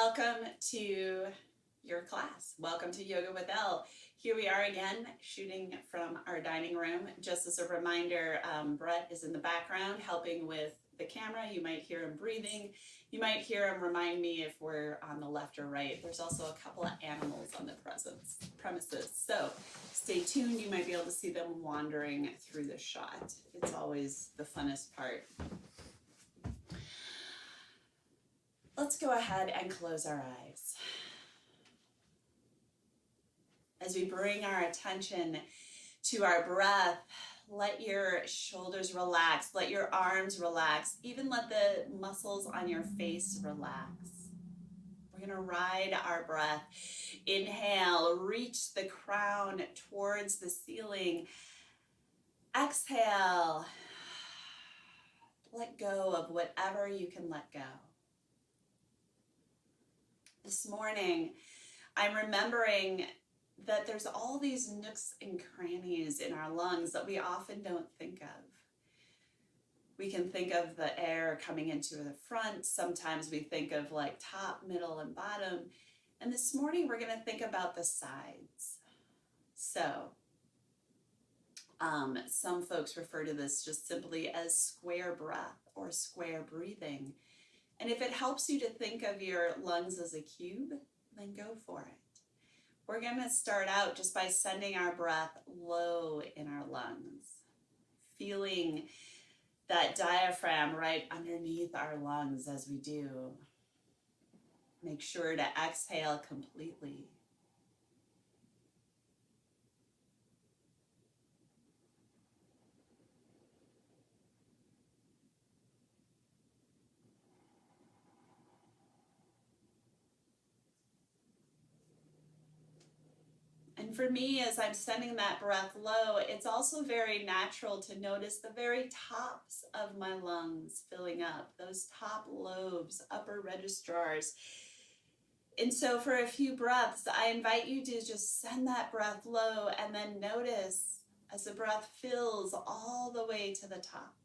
Welcome to your class. Welcome to Yoga with Elle. Here we are again, shooting from our dining room. Just as a reminder, Brett is in the background helping with the camera. You might hear him breathing. You might hear him remind me if we're on the left or right. There's also a couple of animals on the premises. So stay tuned. You might be able to see them wandering through the shot. It's always the funnest part. Let's go ahead and close our eyes. As we bring our attention to our breath, let your shoulders relax, let your arms relax, even let the muscles on your face relax. We're going to ride our breath. Inhale, reach the crown towards the ceiling. Exhale, let go of whatever you can let go. This morning, I'm remembering that there's all these nooks and crannies in our lungs that we often don't think of. We can think of the air coming into the front. Sometimes we think of like top, middle, and bottom. And this morning, we're going to think about the sides. So, some folks refer to this just simply as square breath or square breathing. And if it helps you to think of your lungs as a cube, then go for it. We're going to start out just by sending our breath low in our lungs, feeling that diaphragm right underneath our lungs as we do. Make sure to exhale completely. And for me, as I'm sending that breath low, it's also very natural to notice the very tops of my lungs filling up, those top lobes, upper registrars. And so for a few breaths, I invite you to just send that breath low and then notice as the breath fills all the way to the top.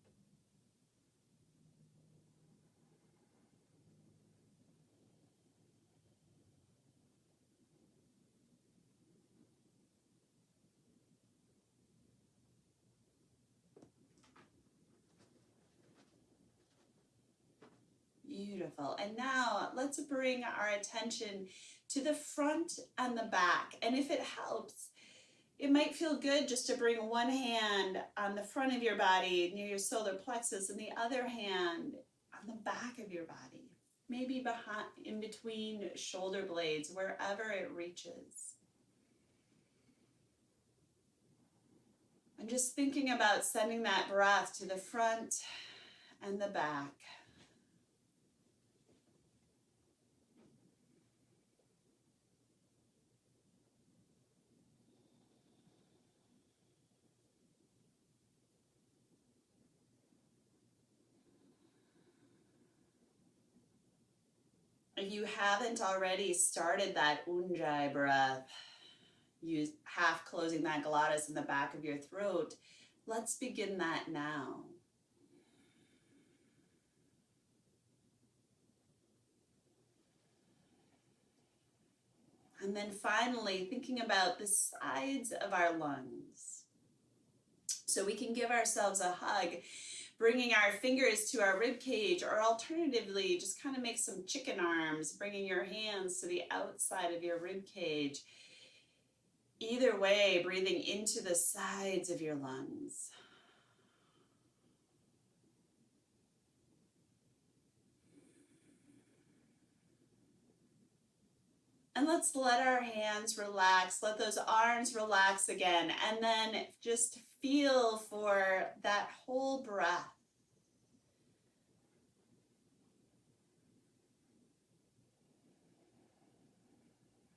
Beautiful. And now let's bring our attention to the front and the back. And if it helps, it might feel good just to bring one hand on the front of your body near your solar plexus and the other hand on the back of your body, maybe behind, in between shoulder blades, wherever it reaches. I'm just thinking about sending that breath to the front and the back. If you haven't already started that Ujjayi breath, you half closing that glottis in the back of your throat, let's begin that now. And then finally, thinking about the sides of our lungs. So we can give ourselves a hug, bringing our fingers to our rib cage, or alternatively, just kind of make some chicken arms, bringing your hands to the outside of your rib cage. Either way, breathing into the sides of your lungs. And let's let our hands relax, let those arms relax again, and then just feel for that whole breath.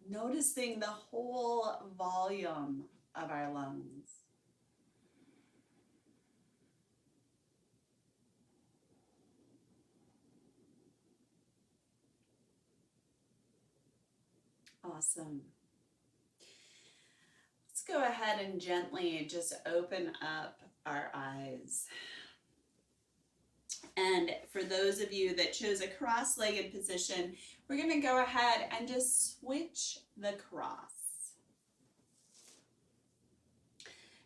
Noticing the whole volume of our lungs. Awesome. Let's go ahead and gently just open up our eyes. And for those of you that chose a cross-legged position, we're going to go ahead and just switch the cross.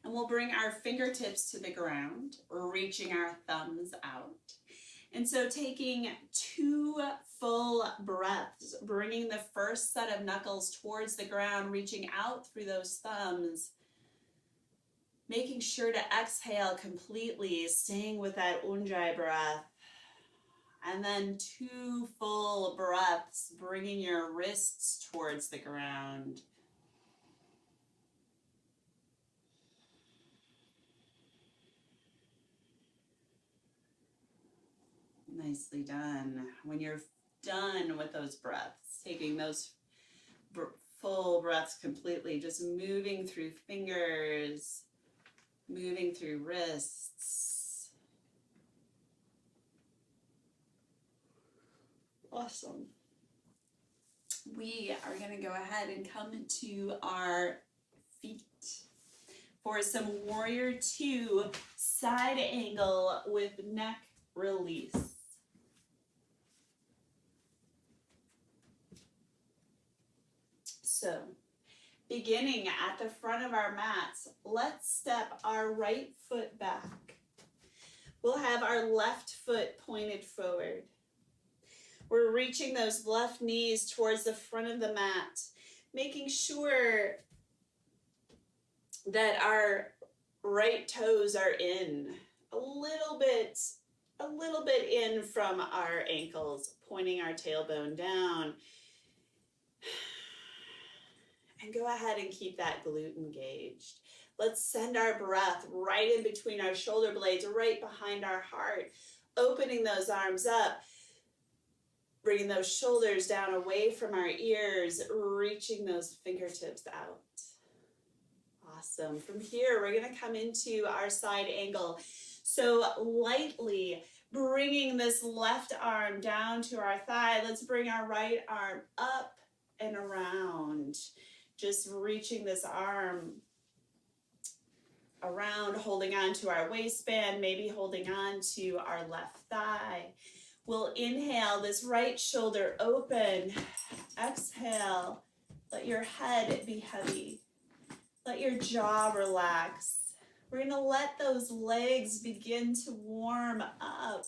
And we'll bring our fingertips to the ground, reaching our thumbs out. And so taking 2 full breaths, bringing the first set of knuckles towards the ground, reaching out through those thumbs, making sure to exhale completely, staying with that Ujjayi breath. And then 2 full breaths, bringing your wrists towards the ground. Nicely done. When you're done with those breaths, taking those full breaths completely, just moving through fingers, moving through wrists. Awesome. We are going to go ahead and come to our feet for some Warrior 2 side angle with neck release. So, beginning at the front of our mats, let's step our right foot back. We'll have our left foot pointed forward. We're reaching those left knees towards the front of the mat, making sure that our right toes are in, a little bit in from our ankles, pointing our tailbone down. And go ahead and keep that glute engaged. Let's send our breath right in between our shoulder blades, right behind our heart, opening those arms up, bringing those shoulders down away from our ears, reaching those fingertips out. Awesome. From here, we're going to come into our side angle. So lightly bringing this left arm down to our thigh. Let's bring our right arm up and around. Just reaching this arm around, holding on to our waistband, maybe holding on to our left thigh. We'll inhale, this right shoulder open. Exhale, let your head be heavy. Let your jaw relax. We're going to let those legs begin to warm up.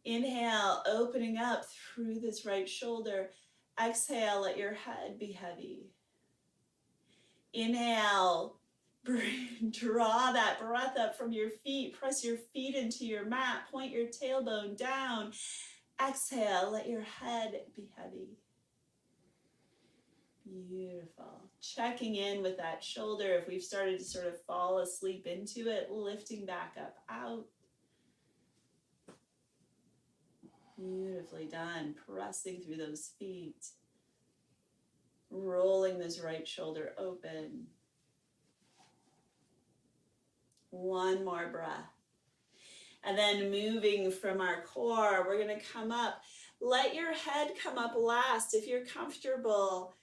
Inhale, opening up through this right shoulder. Exhale, let your head be heavy. Inhale, draw that breath up from your feet. Press your feet into your mat. Point your tailbone down. Exhale, let your head be heavy. Beautiful. Checking in with that shoulder. If we've started to sort of fall asleep into it, lifting back up out. Beautifully done. Pressing through those feet. Rolling this right shoulder open. One more breath. And then moving from our core, we're going to come up. Let your head come up last. If you're comfortable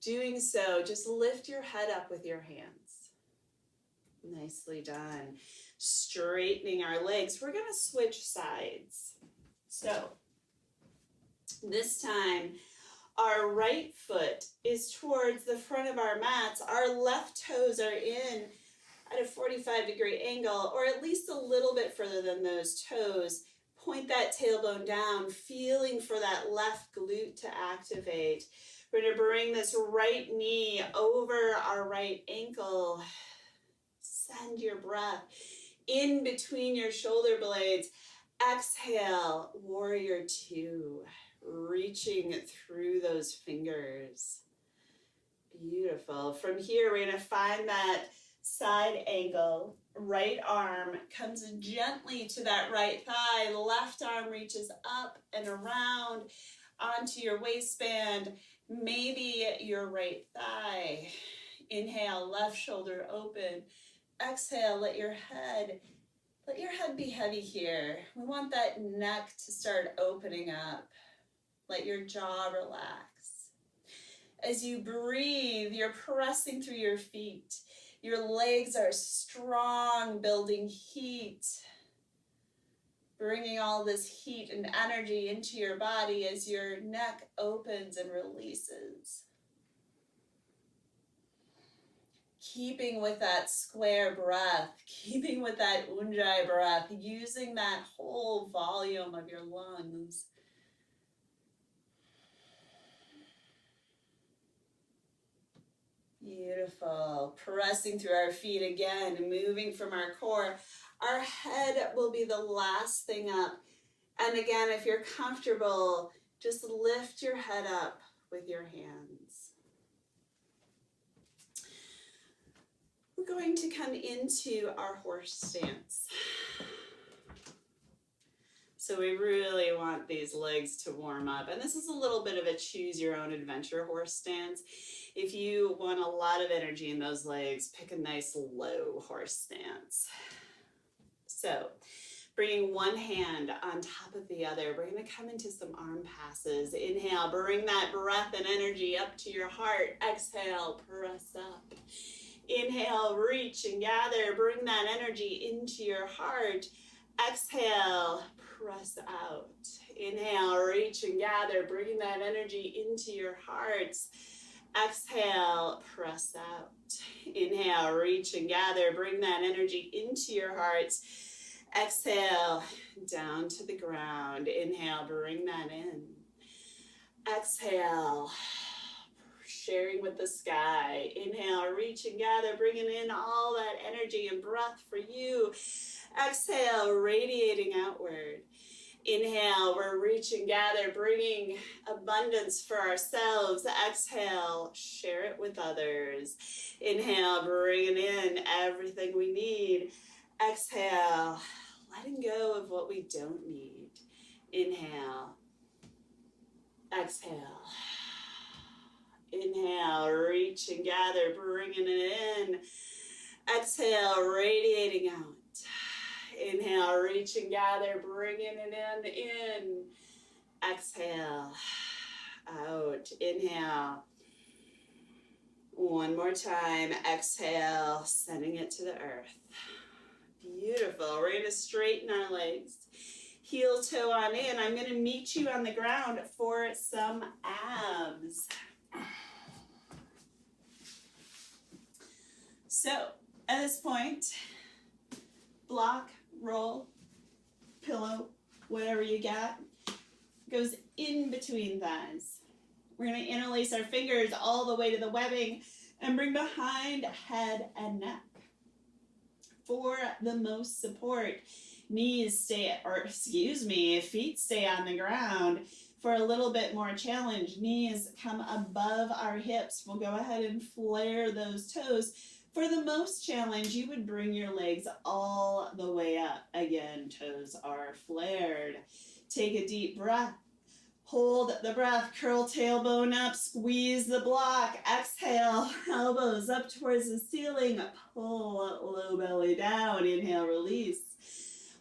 doing so, just lift your head up with your hands. Nicely done. Straightening our legs. We're going to switch sides. So this time, our right foot is towards the front of our mats. Our left toes are in at a 45-degree angle, or at least a little bit further than those toes. Point that tailbone down, feeling for that left glute to activate. We're going to bring this right knee over our right ankle. Send your breath in between your shoulder blades. Exhale, Warrior 2. Reaching through those fingers. Beautiful. From here, we're going to find that side angle. Right arm comes gently to that right thigh. Left arm reaches up and around onto your waistband. Maybe your right thigh. Inhale, left shoulder open. Exhale, let your head be heavy here. We want that neck to start opening up. Let your jaw relax. As you breathe, you're pressing through your feet. Your legs are strong, building heat. bringing all this heat and energy into your body as your neck opens and releases. Keeping with that square breath, keeping with that Ujjayi breath, using that whole volume of your lungs. Beautiful. Pressing through our feet again, moving from our core. Our head will be the last thing up. And again, if you're comfortable, just lift your head up with your hands. We're going to come into our horse stance. So we really want these legs to warm up. And this is a little bit of a choose your own adventure horse stance. If you want a lot of energy in those legs, pick a nice low horse stance. So bringing one hand on top of the other, we're going to come into some arm passes. Inhale, bring that breath and energy up to your heart. Exhale, press up. Inhale, reach and gather, bring that energy into your heart. Exhale, press out. Inhale, reach and gather, bring that energy into your heart. Exhale, press out. Inhale, reach and gather, bring that energy into your heart. Exhale, down to the ground. Inhale, bring that in. Exhale, sharing with the sky. Inhale, reach and gather, bringing in all that energy and breath for you. Exhale, radiating outward. Inhale, we're reach and gather, bringing abundance for ourselves. Exhale, share it with others. Inhale, bringing in everything we need. Exhale, letting go of what we don't need. Inhale. Exhale. Inhale, reach and gather, bringing it in. Exhale, radiating out. Inhale, reach and gather, bringing it in. Exhale, out. Inhale. One more time. Exhale, sending it to the earth. Beautiful. We're going to straighten our legs. Heel toe on in. I'm going to meet you on the ground for some abs. So, at this point, block, roll, pillow, whatever you got, goes in between thighs. We're going to interlace our fingers all the way to the webbing and bring behind head and neck. For the most support, feet stay on the ground. For a little bit more challenge, knees come above our hips. We'll go ahead and flare those toes. For the most challenge, you would bring your legs all the way up. Again, toes are flared. Take a deep breath. Hold the breath, curl tailbone up, squeeze the block. Exhale, elbows up towards the ceiling. Pull low belly down. Inhale, release.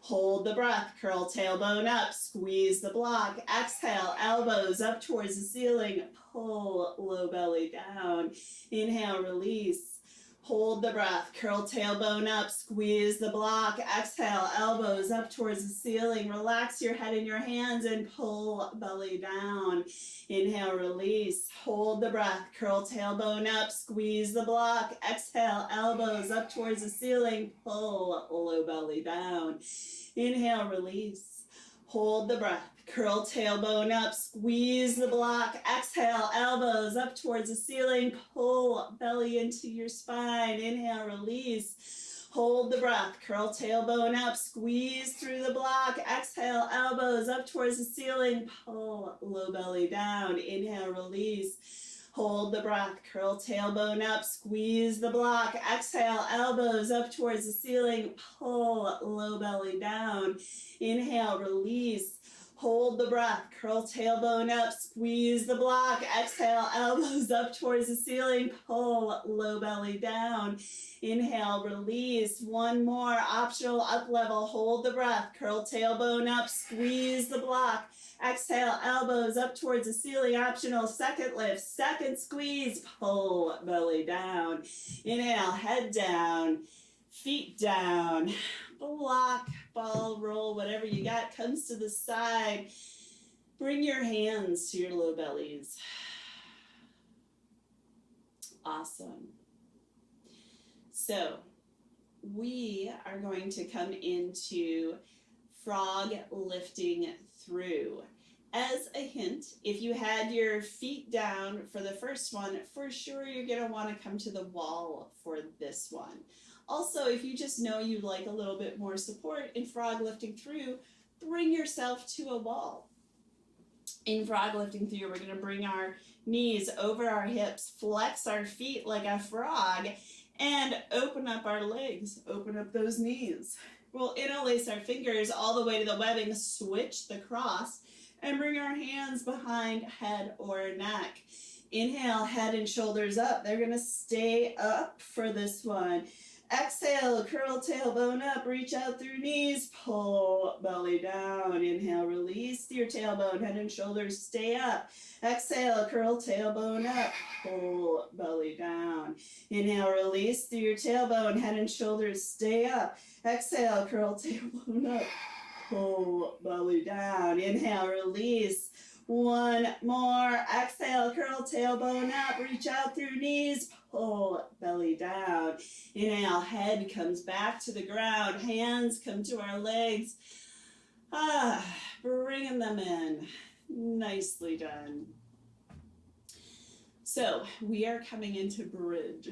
Hold the breath, curl tailbone up, squeeze the block. Exhale, elbows up towards the ceiling. Pull low belly down. Inhale, release. Hold the breath, curl tailbone up, squeeze the block. Exhale, elbows up towards the ceiling. Relax your head in your hands and pull belly down. Inhale, release. Hold the breath, curl tailbone up, squeeze the block. Exhale, elbows up towards the ceiling. Pull low belly down. Inhale, release. Hold the breath. Curl tailbone up, squeeze the block. Exhale, elbows up towards the ceiling. Pull belly into your spine. Inhale, release. Hold the breath. Curl tailbone up, squeeze through the block. Exhale, elbows up towards the ceiling. Pull low belly down. Inhale, release. Hold the breath. Curl tailbone up, squeeze the block. Exhale, elbows up towards the ceiling. Pull low belly down. Inhale, release. Hold the breath, curl tailbone up, squeeze the block. Exhale, elbows up towards the ceiling, pull low belly down. Inhale, release. One more, optional up level. Hold the breath, curl tailbone up, squeeze the block. Exhale, elbows up towards the ceiling, optional. Second lift, second squeeze, pull belly down. Inhale, head down, feet down, block, ball roll, whatever you got, comes to the side. Bring your hands to your low bellies. Awesome. So we are going to come into frog lifting through. As a hint, if you had your feet down for the first one, for sure you're going to want to come to the wall for this one. Also, if you just know you like a little bit more support in frog lifting through, bring yourself to a wall. In frog lifting through, we're going to bring our knees over our hips, flex our feet like a frog, and open up our legs, open up those knees. We'll interlace our fingers all the way to the webbing, switch the cross, and bring our hands behind head or neck. Inhale, head and shoulders up. They're going to stay up for this one. Exhale, curl tailbone up, reach out through knees, pull belly down. Inhale, release your tailbone, head and shoulders stay up. Exhale, curl tailbone up, pull belly down. Inhale, release through your tailbone, head and shoulders stay up. Exhale, curl tailbone up, pull belly down. Inhale, release. One more. Exhale, curl tailbone up, reach out through knees, pull belly down. Inhale, head comes back to the ground, hands come to our legs. Bringing them in. Nicely done. So we are coming into bridge.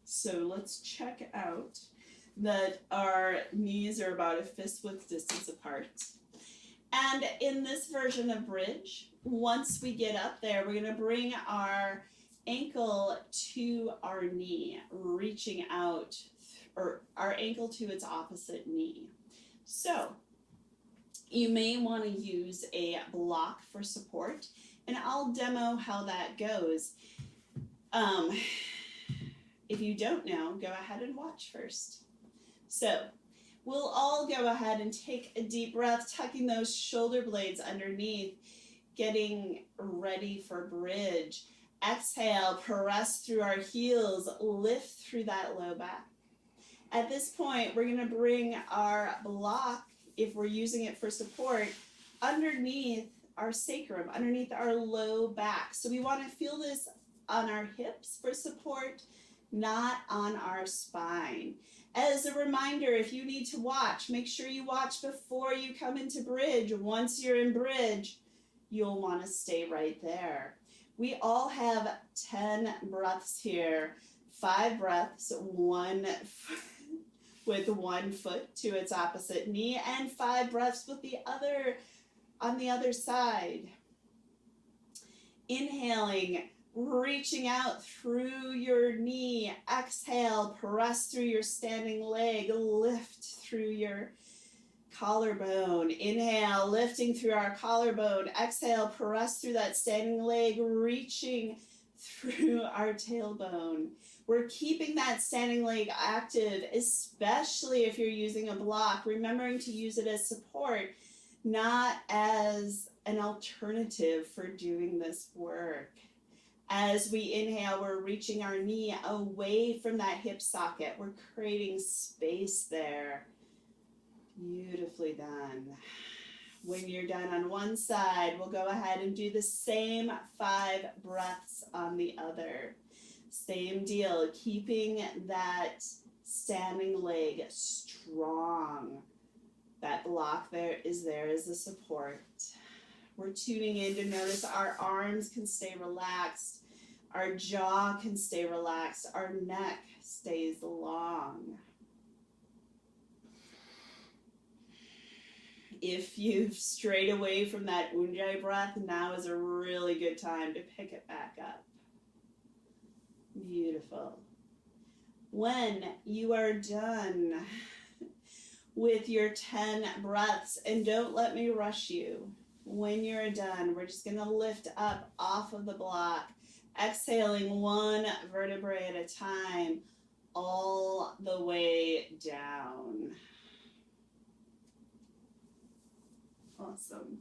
So let's check out that our knees are about a fist width distance apart. And in this version of bridge, once we get up there, we're going to bring our ankle to our knee, reaching out, or our ankle to its opposite knee. So you may want to use a block for support, and I'll demo how that goes. If you don't know, go ahead and watch first. So we'll all go ahead and take a deep breath, tucking those shoulder blades underneath, getting ready for bridge. Exhale, press through our heels, lift through that low back. At this point, we're going to bring our block, if we're using it for support, underneath our sacrum, underneath our low back. So we want to feel this on our hips for support, not on our spine. As a reminder, if you need to watch, make sure you watch before you come into bridge. Once you're in bridge, you'll want to stay right there. We all have 10 breaths here. 5 breaths, one with one foot to its opposite knee, and 5 breaths with the other on the other side. Inhaling, reaching out through your knee. Exhale, press through your standing leg, lift through your collarbone. Inhale, lifting through our collarbone. Exhale, press through that standing leg, reaching through our tailbone. We're keeping that standing leg active, especially if you're using a block, remembering to use it as support, not as an alternative for doing this work. As we inhale, we're reaching our knee away from that hip socket. We're creating space there. Beautifully done. When you're done on one side, we'll go ahead and do the same 5 breaths on the other. Same deal, keeping that standing leg strong. That block there is as a support. We're tuning in to notice our arms can stay relaxed, our jaw can stay relaxed, our neck stays long. If you've strayed away from that Ujjayi breath, now is a really good time to pick it back up. Beautiful. When you are done with your 10 breaths, and don't let me rush you, when you're done, we're just going to lift up off of the block, exhaling 1 vertebrae at a time, all the way down. Awesome.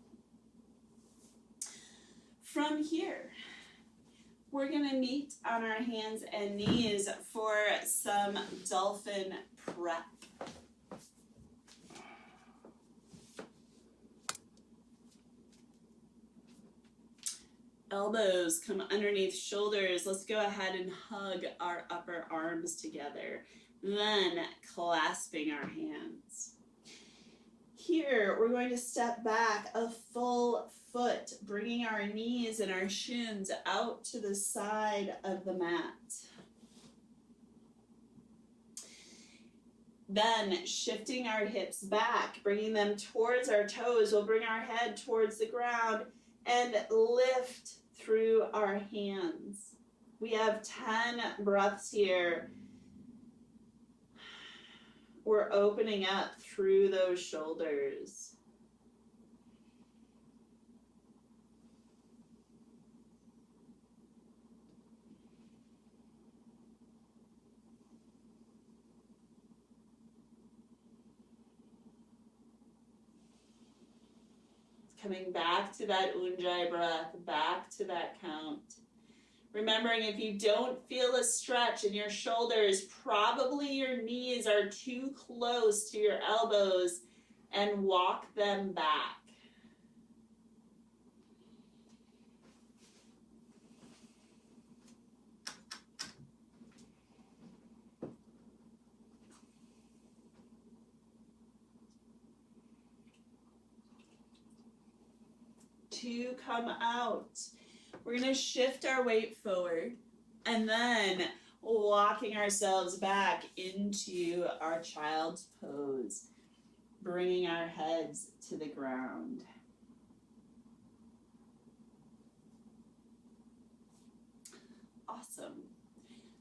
From here, we're going to meet on our hands and knees for some dolphin prep. Elbows come underneath shoulders. Let's go ahead and hug our upper arms together. Then clasping our hands. Here, we're going to step back a full foot, bringing our knees and our shins out to the side of the mat. Then shifting our hips back, bringing them towards our toes. We'll bring our head towards the ground and lift through our hands. We have 10 breaths here. We're opening up through those shoulders. Coming back to that Ujjayi breath, back to that count. Remembering if you don't feel a stretch in your shoulders, probably your knees are too close to your elbows, and walk them back. To come out. We're going to shift our weight forward and then walking ourselves back into our child's pose, bringing our heads to the ground. Awesome.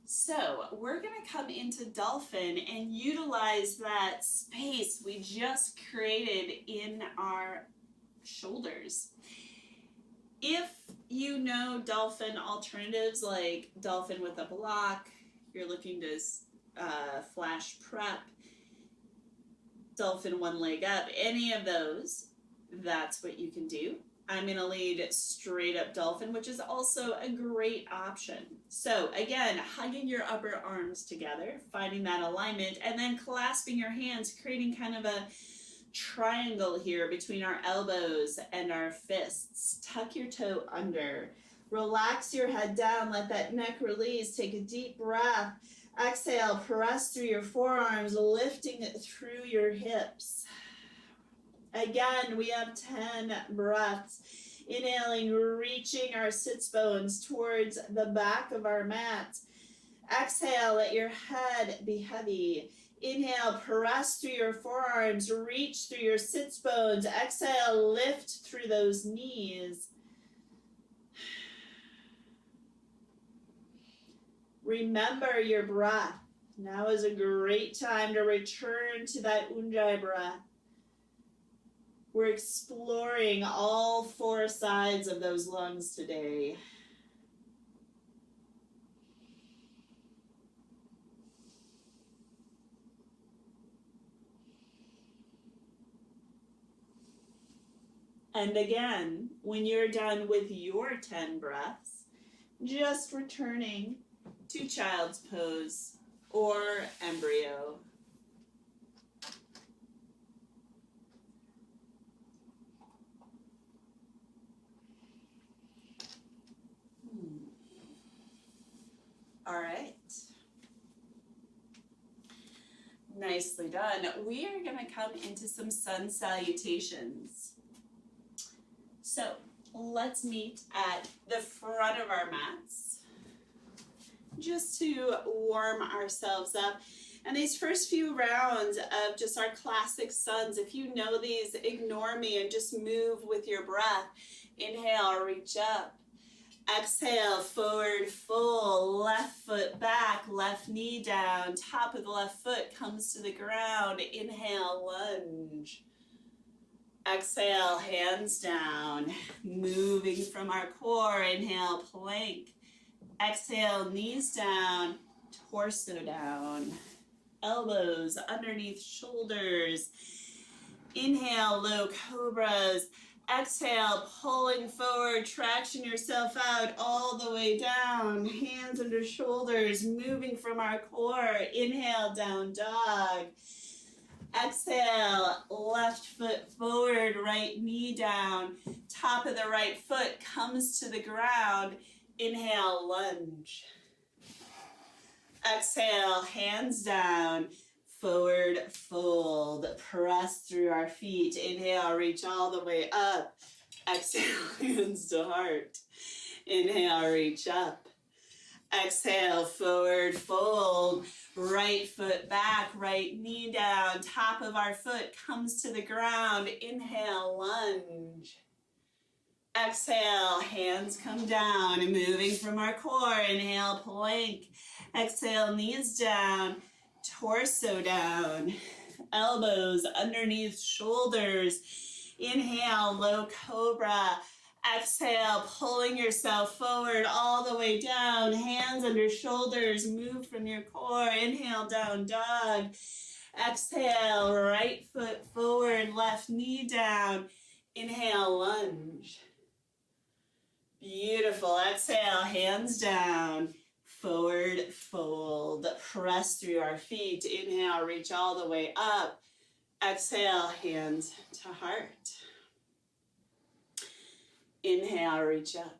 So we're going to come into Dolphin and utilize that space we just created in our shoulders. If you know Dolphin alternatives like Dolphin with a block, you're looking to flash prep, Dolphin one leg up, any of those, that's what you can do. I'm going to lead straight up Dolphin, which is also a great option. So again, hugging your upper arms together, finding that alignment, and then clasping your hands, creating kind of a triangle here between our elbows and our fists. Tuck your toe under. Relax your head down. Let that neck release. Take a deep breath. Exhale. Press through your forearms, lifting it through your hips. Again, we have 10 breaths. Inhaling, reaching our sits bones towards the back of our mat. Exhale, let your head be heavy. Inhale, press through your forearms, reach through your sits bones. Exhale, lift through those knees. Remember your breath. Now is a great time to return to that Ujjayi breath. We're exploring all 4 sides of those lungs today. And again, when you're done with your 10 breaths, just returning to child's pose or embryo. All right. Nicely done. We are going to come into some sun salutations. So let's meet at the front of our mats just to warm ourselves up. And these first few rounds of just our classic suns, if you know these, ignore me and just move with your breath. Inhale, reach up. Exhale, forward fold, left foot back, left knee down, top of the left foot comes to the ground. Inhale, lunge. Exhale, hands down, moving from our core. Inhale, plank. Exhale, knees down, torso down, elbows underneath shoulders. Inhale, low cobras. Exhale, pulling forward, traction yourself out all the way down. Hands under shoulders, moving from our core. Inhale, down dog. Exhale, left foot forward, right knee down. Top of the right foot comes to the ground. Inhale, lunge. Exhale, hands down, forward fold. Press through our feet. Inhale, reach all the way up. Exhale, hands to heart. Inhale, reach up. Exhale, forward fold. Right foot back, right knee down. Top of our foot comes to the ground. Inhale, lunge. Exhale, hands come down. And moving from our core, inhale, plank. Exhale, knees down, torso down. Elbows underneath shoulders. Inhale, low cobra. Exhale, pulling yourself forward all the way down. Hands under shoulders, move from your core. Inhale, down dog. Exhale, right foot forward, left knee down. Inhale, lunge. Beautiful. Exhale, hands down. Forward fold. Press through our feet. Inhale, reach all the way up. Exhale, hands to heart. Inhale, reach up.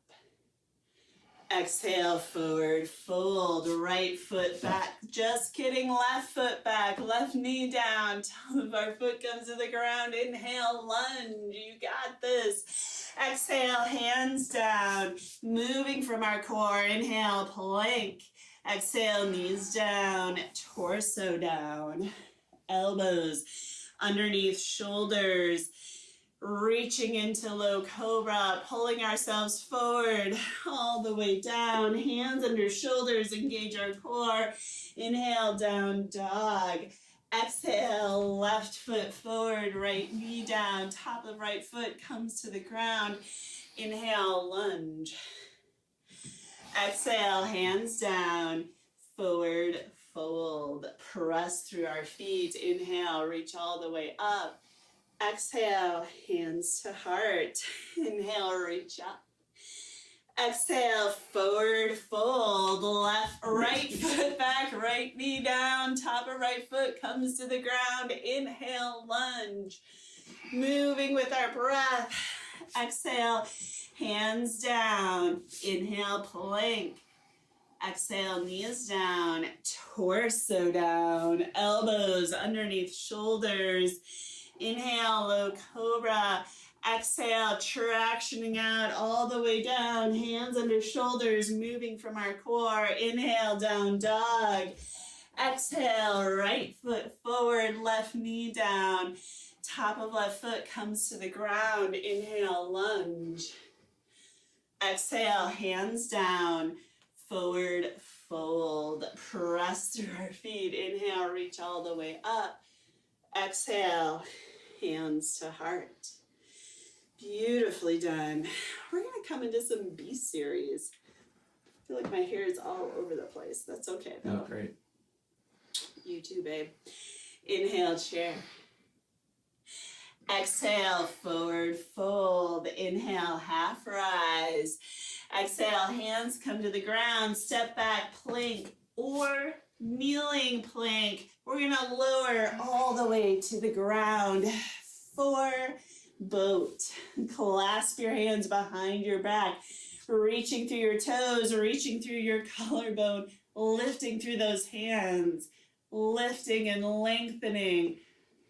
Exhale, forward fold. Right foot back. Just kidding. Left foot back. Left knee down. Top of our foot comes to the ground. Inhale, lunge. You got this. Exhale, hands down. Moving from our core. Inhale, plank. Exhale, knees down. Torso down. Elbows underneath shoulders. Reaching into low cobra, pulling ourselves forward all the way down. Hands under shoulders, engage our core. Inhale, down dog. Exhale, left foot forward, right knee down. Top of right foot comes to the ground. Inhale, lunge. Exhale, hands down. Forward fold. Press through our feet. Inhale, reach all the way up. Exhale, hands to heart. Inhale, reach up. Exhale, forward fold. Left, right foot back, right knee down. Top of right foot comes to the ground. Inhale, lunge. Moving with our breath. Exhale, hands down. Inhale, plank. Exhale, knees down. Torso down. Elbows underneath shoulders. Inhale, low cobra. Exhale, tractioning out all the way down. Hands under shoulders, moving from our core. Inhale, down dog. Exhale, right foot forward, left knee down. Top of left foot comes to the ground. Inhale, lunge. Exhale, hands down. Forward fold. Press through our feet. Inhale, reach all the way up. Exhale, hands to heart. Beautifully done. We're going to come into some B series. I feel like my hair is all over the place. That's okay though. Oh, great. You too, babe. Inhale, chair. Exhale, forward fold. Inhale, half rise. Exhale, hands come to the ground. Step back, plank or kneeling plank. We're gonna lower all the way to the ground. 4, boat. Clasp your hands behind your back, reaching through your toes, reaching through your collarbone, lifting through those hands, lifting and lengthening.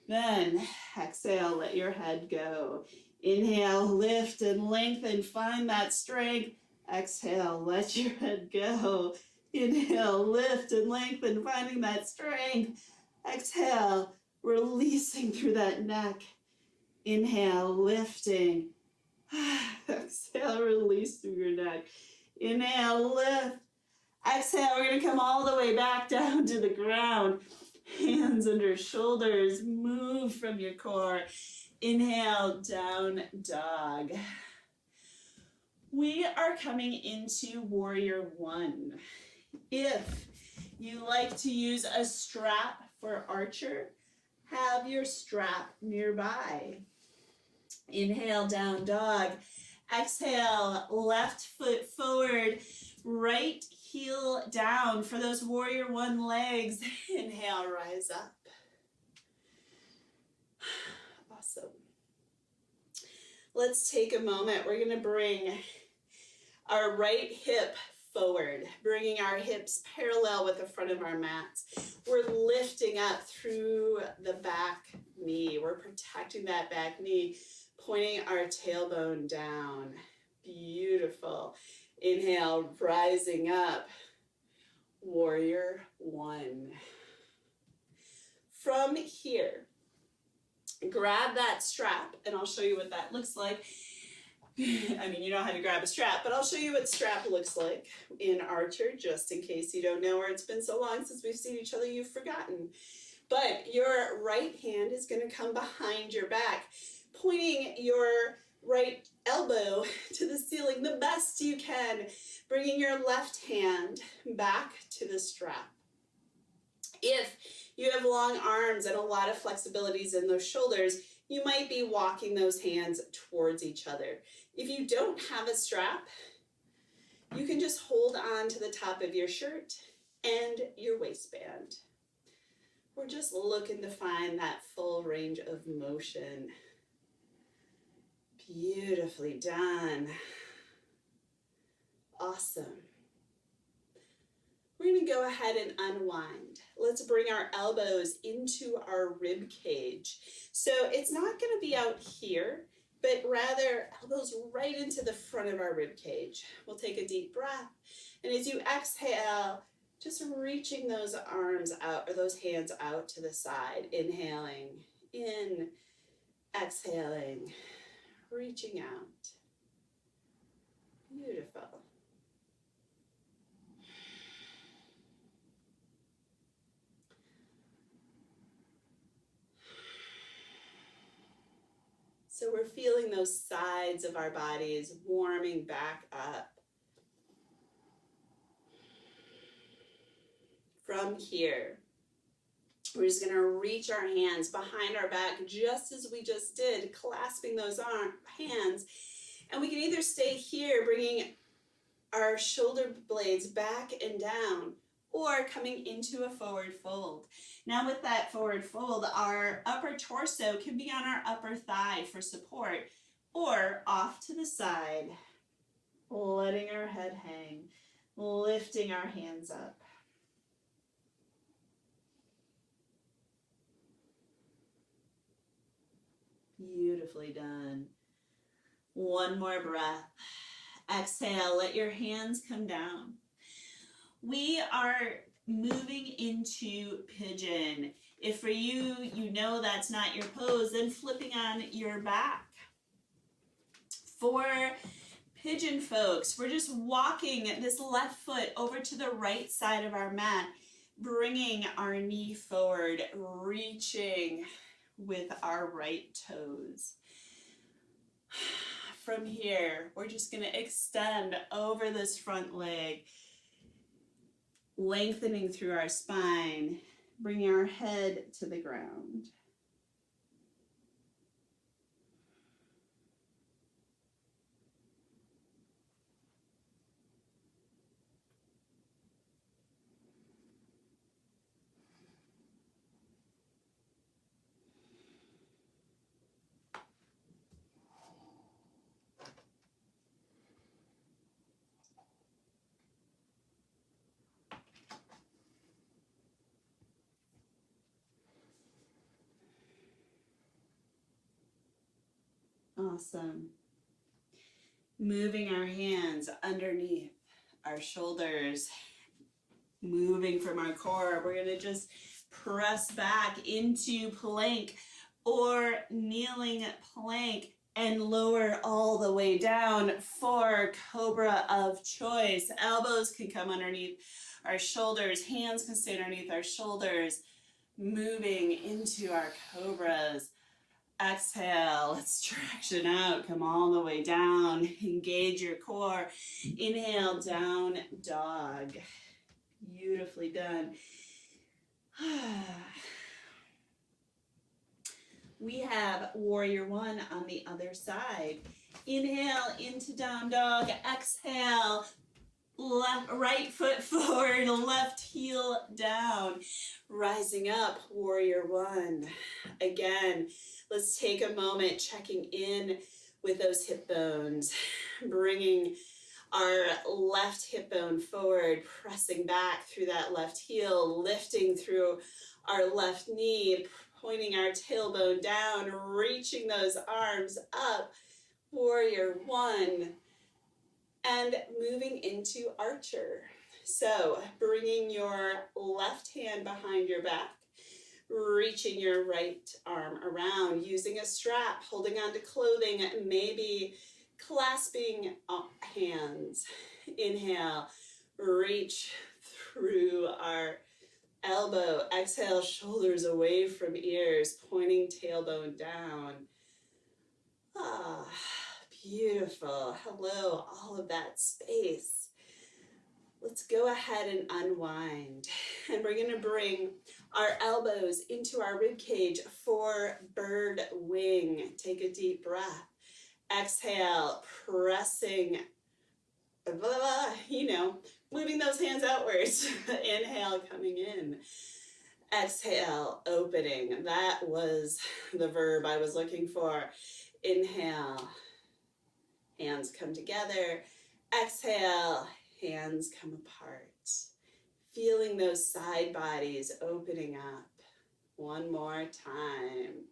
Then exhale, let your head go. Inhale, lift and lengthen, find that strength. Exhale, let your head go. Inhale, lift and lengthen, finding that strength. Exhale, releasing through that neck. Inhale, lifting. Exhale, release through your neck. Inhale, lift. Exhale, we're going to come all the way back down to the ground. Hands under shoulders, move from your core. Inhale, down dog. We are coming into warrior one. If you like to use a strap for archer, have your strap nearby. Inhale, down dog. Exhale, left foot forward, right heel down for those warrior one legs. Inhale, rise up. Let's take a moment. We're going to bring our right hip forward, bringing our hips parallel with the front of our mats. We're lifting up through the back knee. We're protecting that back knee, pointing our tailbone down. Beautiful. Inhale, rising up. Warrior one. From here, grab that strap, and I'll show you what that looks like. I mean, you know how to grab a strap, but I'll show you what strap looks like in Archer, just in case you don't know, or it's been so long since we've seen each other, you've forgotten. But your right hand is going to come behind your back, pointing your right elbow to the ceiling the best you can, bringing your left hand back to the strap. If you have long arms and a lot of flexibilities in those shoulders, you might be walking those hands towards each other. If you don't have a strap, you can just hold on to the top of your shirt and your waistband. We're just looking to find that full range of motion. Beautifully done. Awesome. We're going to go ahead and unwind. Let's bring our elbows into our rib cage. So it's not going to be out here, but rather elbows right into the front of our rib cage. We'll take a deep breath. And as you exhale, just reaching those arms out, or those hands out to the side. Inhaling in, exhaling, reaching out. Beautiful. So we're feeling those sides of our bodies warming back up. From here, we're just going to reach our hands behind our back just as we just did, clasping those hands. And we can either stay here, bringing our shoulder blades back and down, or coming into a forward fold. Now with that forward fold, our upper torso can be on our upper thigh for support, or off to the side, letting our head hang, lifting our hands up. Beautifully done. One more breath. Exhale, let your hands come down. We are moving into pigeon. If for you, you know that's not your pose, then flipping on your back. For pigeon folks, we're just walking this left foot over to the right side of our mat, bringing our knee forward, reaching with our right toes. From here, we're just going to extend over this front leg, lengthening through our spine, bringing our head to the ground. Awesome. Moving our hands underneath our shoulders, moving from our core. We're going to just press back into plank or kneeling plank and lower all the way down for cobra of choice. Elbows can come underneath our shoulders, hands can stay underneath our shoulders, moving into our cobras. Exhale, let's traction out, come all the way down, engage your core. Inhale, down dog. Beautifully done. We have warrior one on the other side. Inhale into down dog, exhale, right foot forward, left heel down. Rising up, warrior one. Again, let's take a moment checking in with those hip bones, bringing our left hip bone forward, pressing back through that left heel, lifting through our left knee, pointing our tailbone down, reaching those arms up, warrior one, and moving into archer. So bringing your left hand behind your back, reaching your right arm around, using a strap, holding onto clothing, maybe clasping hands. Inhale, reach through our elbow. Exhale, shoulders away from ears, pointing tailbone down. Ah, beautiful. Hello, all of that space. Let's go ahead and unwind. And we're gonna bring our elbows into our rib cage for bird wing. Take a deep breath. Exhale, pressing, moving those hands outwards. Inhale, coming in. Exhale, opening. That was the verb I was looking for. Inhale, hands come together. Exhale, hands come apart. Feeling those side bodies opening up. One more time.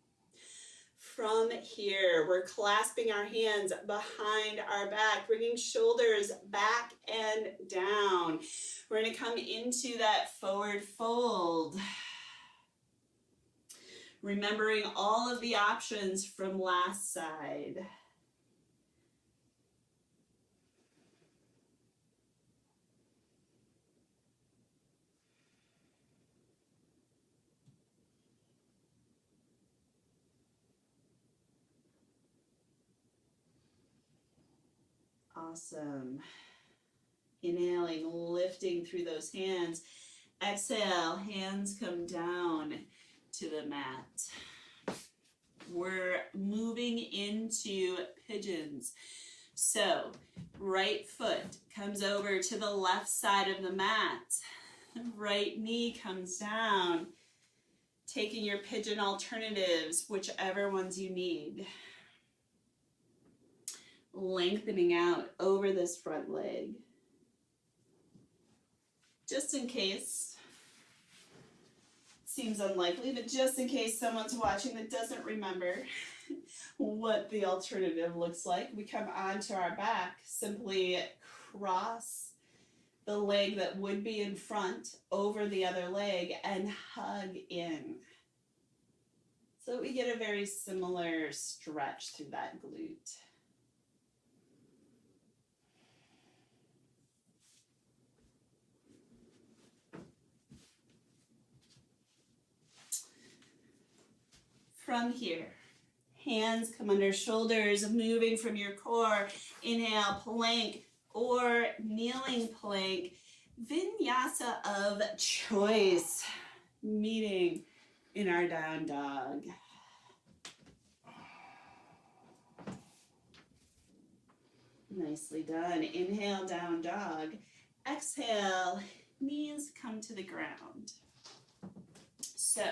From here, we're clasping our hands behind our back, bringing shoulders back and down. We're going to come into that forward fold. Remembering all of the options from last side. Awesome. Inhaling, lifting through those hands. Exhale, hands come down to the mat. We're moving into pigeons. So, right foot comes over to the left side of the mat. Right knee comes down. Taking your pigeon alternatives, whichever ones you need. Lengthening out over this front leg. Just in case, seems unlikely, but just in case someone's watching that doesn't remember what the alternative looks like, we come onto our back, simply cross the leg that would be in front over the other leg and hug in. So we get a very similar stretch through that glute. From here, hands come under shoulders, moving from your core. Inhale, plank or kneeling plank. Vinyasa of choice, meeting in our down dog. Nicely done. Inhale, down dog. Exhale, knees come to the ground. So,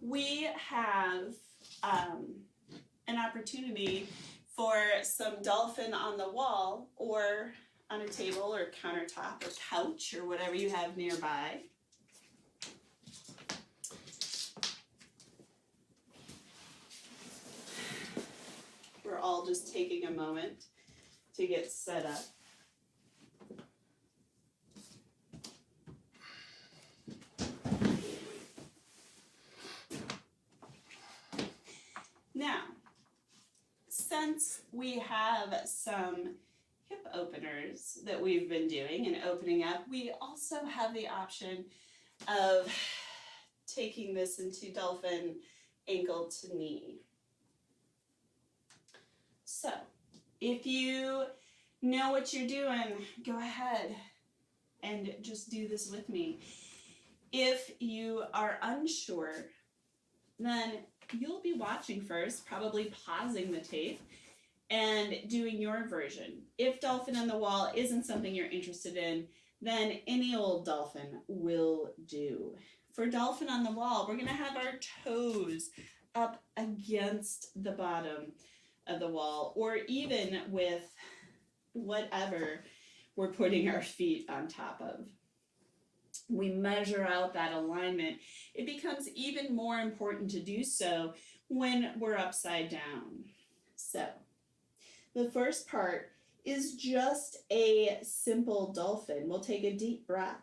we have an opportunity for some dolphin on the wall or on a table or countertop or couch or whatever you have nearby. We're all just taking a moment to get set up. Now, since we have some hip openers that we've been doing and opening up, we also have the option of taking this into dolphin ankle to knee. So, if you know what you're doing, go ahead and just do this with me. If you are unsure, then you'll be watching first, probably pausing the tape and doing your version. If dolphin on the wall isn't something you're interested in, then any old dolphin will do. For dolphin on the wall, we're going to have our toes up against the bottom of the wall, or even with whatever we're putting our feet on top of. We measure out that alignment. It becomes even more important to do so when we're upside down. So, the first part is just a simple dolphin. We'll take a deep breath.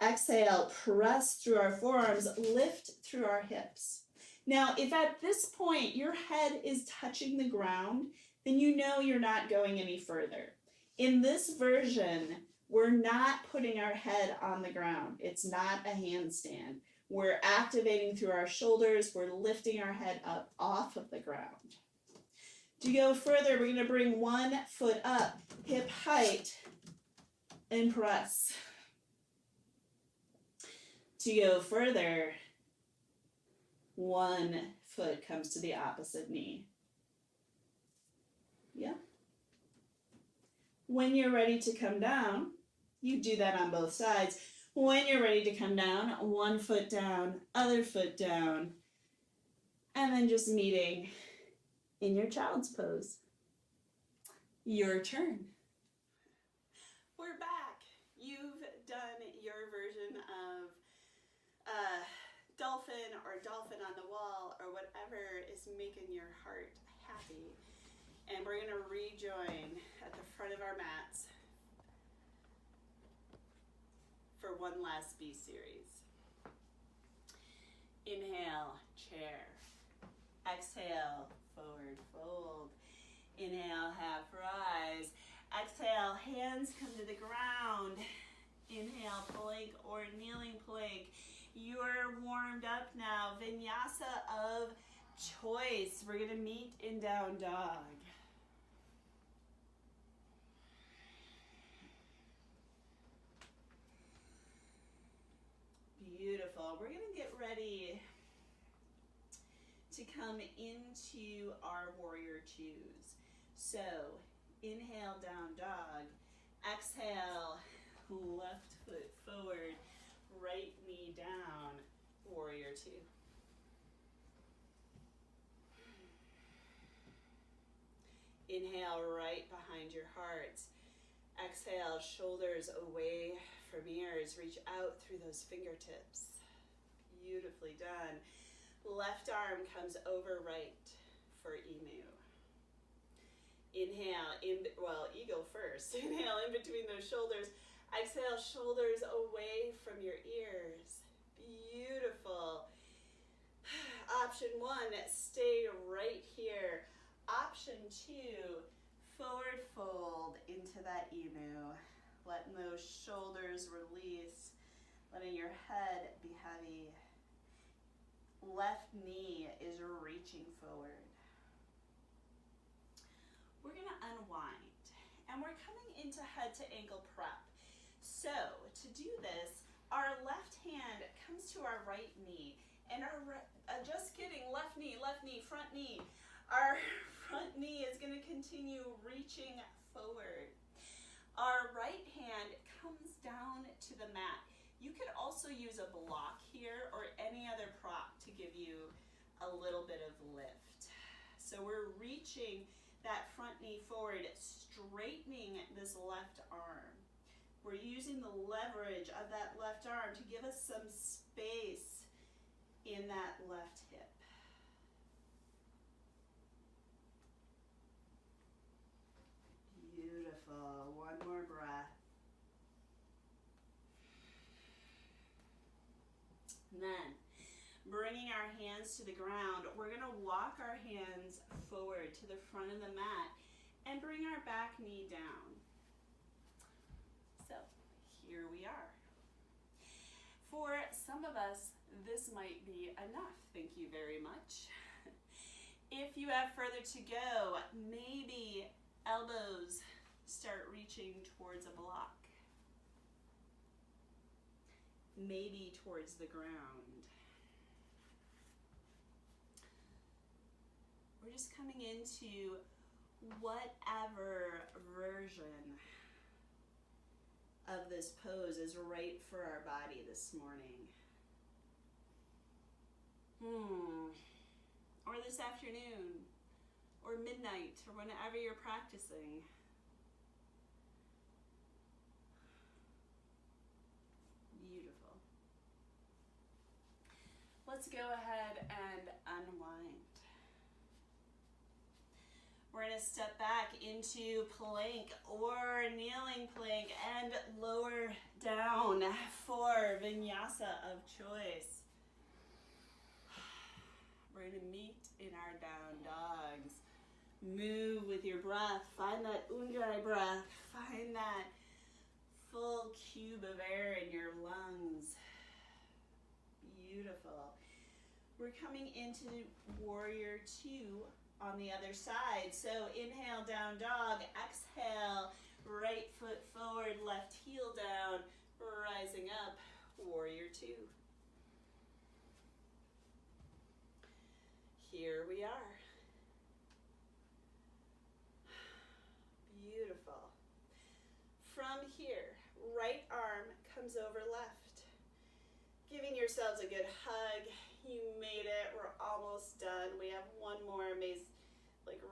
Exhale, press through our forearms, lift through our hips. Now, if at this point your head is touching the ground, then you know you're not going any further. In this version, we're not putting our head on the ground. It's not a handstand. We're activating through our shoulders. We're lifting our head up off of the ground. To go further, we're going to bring one foot up, hip height, and press. To go further, one foot comes to the opposite knee. Yeah. When you're ready to come down, you do that on both sides. When you're ready to come down, one foot down, other foot down, and then just meeting in your child's pose. Your turn. We're back. You've done your version of dolphin or dolphin on the wall or whatever is making your heart happy. And we're going to rejoin at the front of our mats for one last B series. Inhale, chair. Exhale, forward fold. Inhale, half rise. Exhale, hands come to the ground. Inhale, plank or kneeling plank. You're warmed up now. Vinyasa of choice. We're going to meet in down dog. Beautiful. We're going to get ready to come into our warrior twos. So, inhale, down dog. Exhale, left foot forward. Right knee down, warrior two. Inhale, right behind your heart. Exhale, shoulders away from ears. Reach out through those fingertips. Beautifully done. Left arm comes over right for emu. Inhale, eagle first. Inhale in between those shoulders. Exhale, shoulders away from your ears. Beautiful. Option one, stay right here. Option two, forward fold into that emu. Letting those shoulders release. Letting your head be heavy. Left knee is reaching forward. We're going to unwind. And we're coming into head to ankle prep. So, to do this, our left hand comes to our right knee, and just kidding, left knee, front knee. Our front knee is going to continue reaching forward. Our right hand comes down to the mat. You could also use a block here or any other prop to give you a little bit of lift. So we're reaching that front knee forward, straightening this left arm. We're using the leverage of that left arm to give us some space in that left hip. Beautiful. One more breath. And then, bringing our hands to the ground, we're going to walk our hands forward to the front of the mat and bring our back knee down. So, here we are. For some of us, this might be enough. Thank you very much. If you have further to go, maybe elbows start reaching towards a block. Maybe towards the ground. We're just coming into whatever version of this pose is right for our body this morning. Or this afternoon, or midnight or whenever you're practicing. Beautiful. Let's go ahead and unwind. We're going to step back into plank or kneeling plank and lower down for vinyasa of choice. We're going to meet in our down dogs. Move with your breath. Find that ujjayi breath. Find that full cube of air in your lungs. Beautiful. We're coming into warrior two on the other side. So inhale, down dog. Exhale, right foot forward, left heel down, rising up, warrior two. Here we are. Beautiful. From here, right arm comes over left. Giving yourselves a good hug. You made it. We're almost done. We have one more amazing,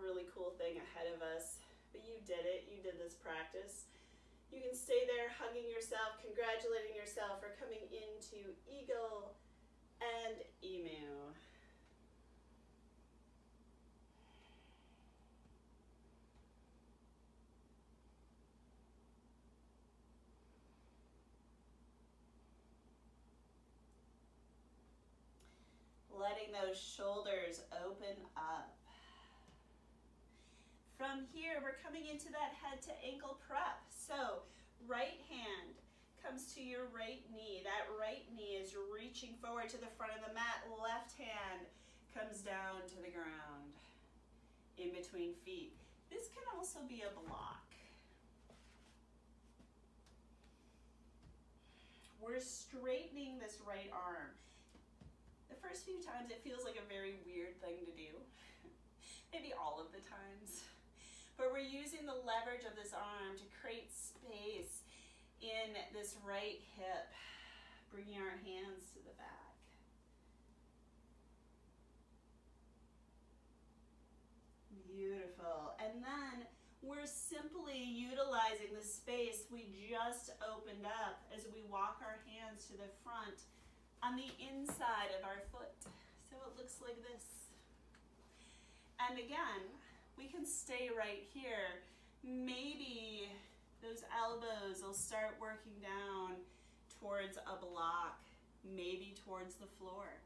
really cool thing ahead of us. But you did it. You did this practice. You can stay there hugging yourself, congratulating yourself for coming into eagle and emu. Letting those shoulders open up. From here, we're coming into that head to ankle prep. So right hand comes to your right knee. That right knee is reaching forward to the front of the mat. Left hand comes down to the ground in between feet. This can also be a block. We're straightening this right arm. The first few times it feels like a very weird thing to do. Maybe all of the times. But we're using the leverage of this arm to create space in this right hip, bringing our hands to the back. Beautiful. And then we're simply utilizing the space we just opened up as we walk our hands to the front on the inside of our foot. So it looks like this. And again, we can stay right here. Maybe those elbows will start working down towards a block, maybe towards the floor.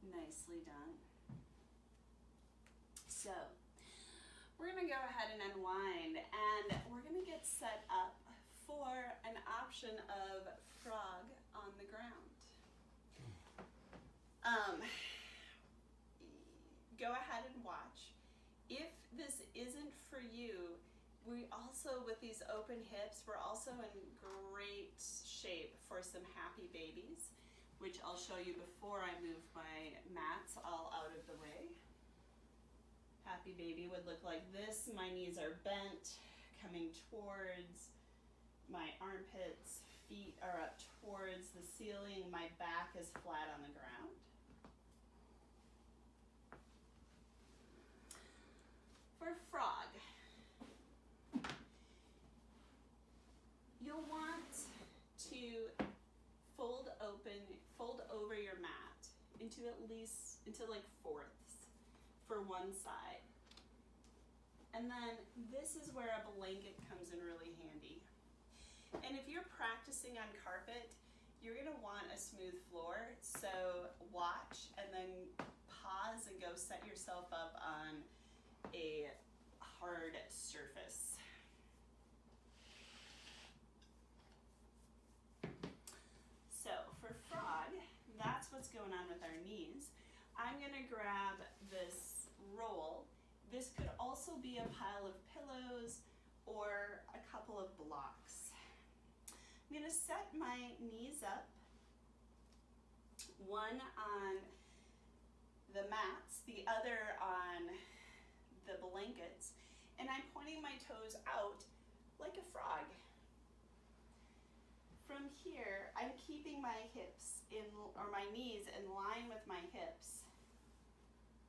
Nicely done. So we're going to go ahead and unwind, and we're going to get set up for an option of frog on the ground. Go ahead and watch. If this isn't for you, we also, with these open hips, we're also in great shape for some happy babies, which I'll show you before I move my mats all out of the way. Happy baby would look like this. My knees are bent, coming towards my armpits. Feet are up towards the ceiling. My back is flat on the ground. For frog, you'll want to fold over your mat into like fourths for one side. And then this is where a blanket comes in really handy. And if you're practicing on carpet, you're gonna want a smooth floor. So watch and then pause and go set yourself up on a hard surface. So for frog, that's what's going on with our knees. I'm gonna grab this roll This could also be a pile of pillows or a couple of blocks. I'm going to set my knees up, one on the mats, the other on the blankets, and I'm pointing my toes out like a frog. From here, I'm keeping my hips or my knees in line with my hips,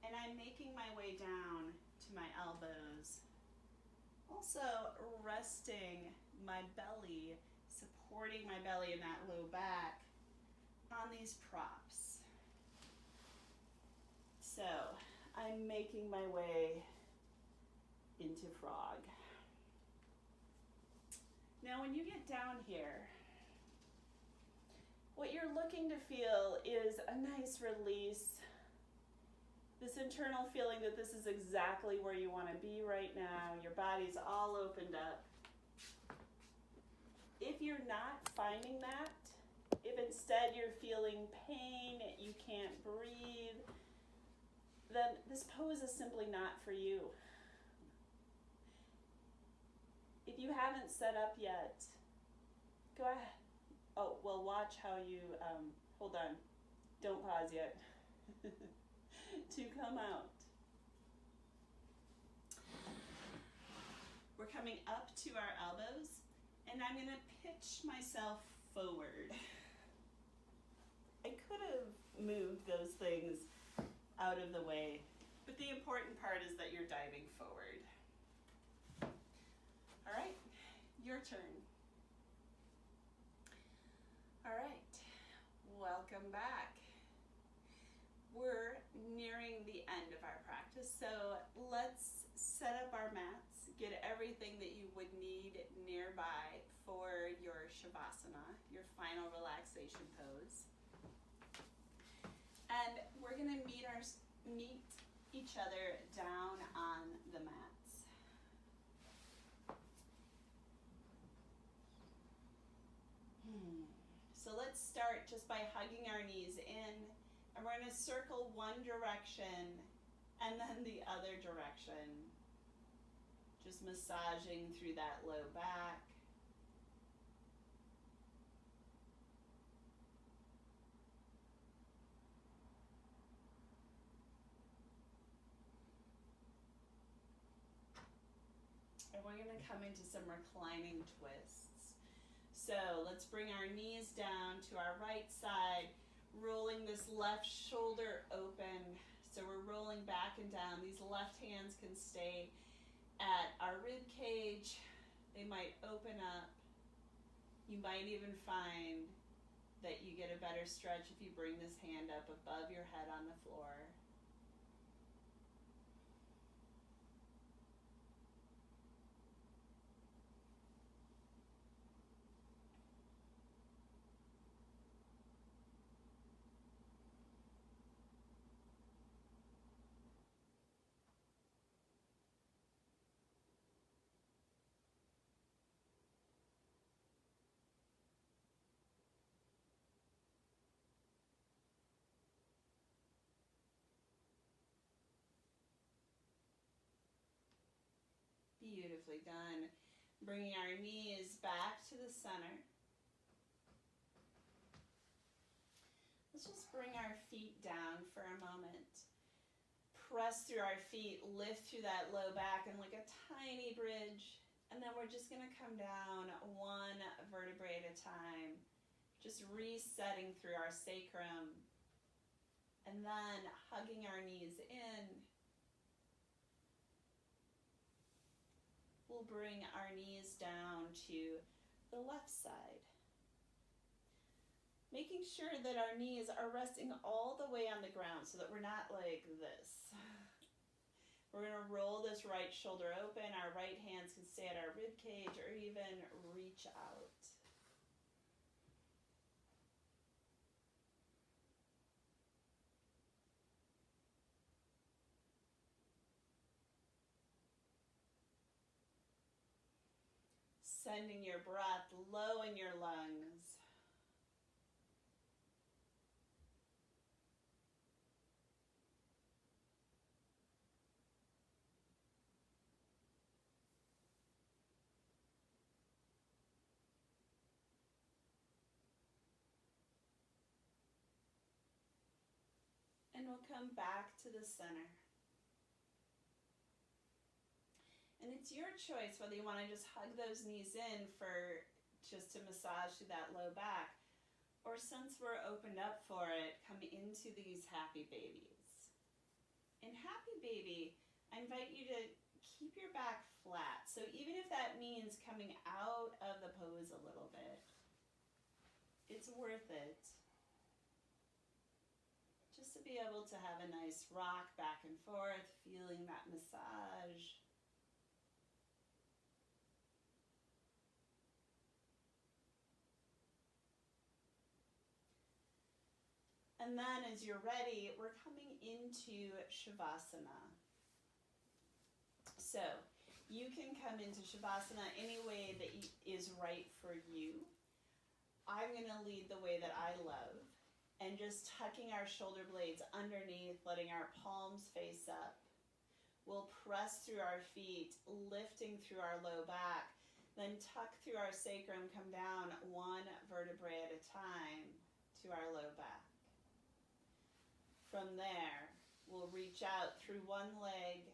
and I'm making my way down to my elbows. Also resting my belly, supporting my belly in that low back on these props. So I'm making my way into frog. Now when you get down here, what you're looking to feel is a nice release, this internal feeling that this is exactly where you want to be right now. Your body's all opened up. If you're not finding that, if instead you're feeling pain, you can't breathe, then this pose is simply not for you. If you haven't set up yet, go ahead. Oh, well, watch how you, hold on, don't pause yet, to come out. We're coming up to our elbows, and I'm gonna pitch myself forward. I could have moved those things out of the way, but the important part is that you're diving forward. All right, your turn. All right, welcome back. We're nearing the end of our practice, so let's set up our mats, get everything that you would need nearby for your Shavasana, your final relaxation pose. And we're gonna meet each other down on the mats. So let's start just by hugging our knees in, and we're going to circle one direction and then the other direction, just massaging through that low back. And we're going to come into some reclining twists. So let's bring our knees down to our right side, rolling this left shoulder open. So we're rolling back and down. These left hands can stay at our rib cage. They might open up. You might even find that you get a better stretch if you bring this hand up above your head on the floor. Beautifully done. Bringing our knees back to the center. Let's just bring our feet down for a moment. Press through our feet, lift through that low back and like a tiny bridge. And then we're just gonna come down one vertebrae at a time, just resetting through our sacrum. And then hugging our knees in. We'll bring our knees down to the left side. Making sure that our knees are resting all the way on the ground so that we're not like this. We're gonna roll this right shoulder open. Our right hands can stay at our rib cage or even reach out. Sending your breath low in your lungs. And we'll come back to the center. And it's your choice whether you want to just hug those knees in for just to massage through that low back, or since we're opened up for it, come into these happy babies. In happy baby, I invite you to keep your back flat. So even if that means coming out of the pose a little bit, it's worth it. Just to be able to have a nice rock back and forth, feeling that massage. And then as you're ready, we're coming into Shavasana. So you can come into Shavasana any way that is right for you. I'm going to lead the way that I love, and just tucking our shoulder blades underneath, letting our palms face up. We'll press through our feet, lifting through our low back, then tuck through our sacrum, come down one vertebrae at a time to our low back. From there, we'll reach out through one leg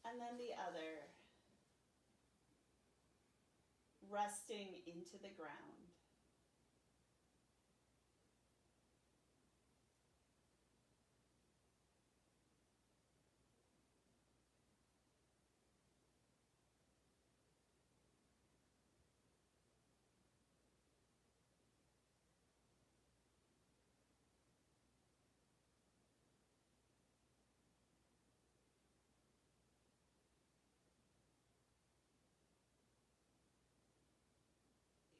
and then the other, resting into the ground.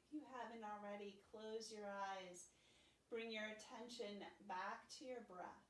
If you haven't already, close your eyes. Bring your attention back to your breath.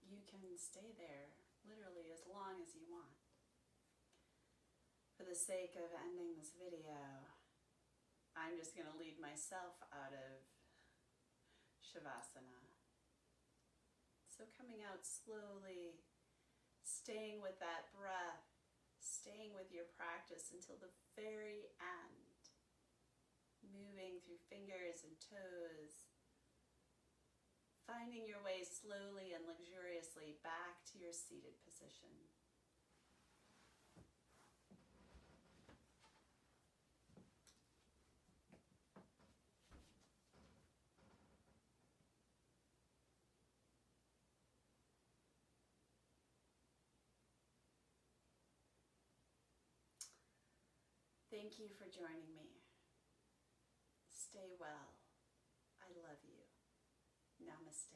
You can stay there literally as long as you want. For the sake of ending this video, I'm just going to lead myself out of Shavasana. So coming out slowly, staying with that breath, staying with your practice until the very end, moving through fingers and toes, finding your way slowly and luxuriously back to your seated position. Thank you for joining me. Stay well. I love you. Namaste.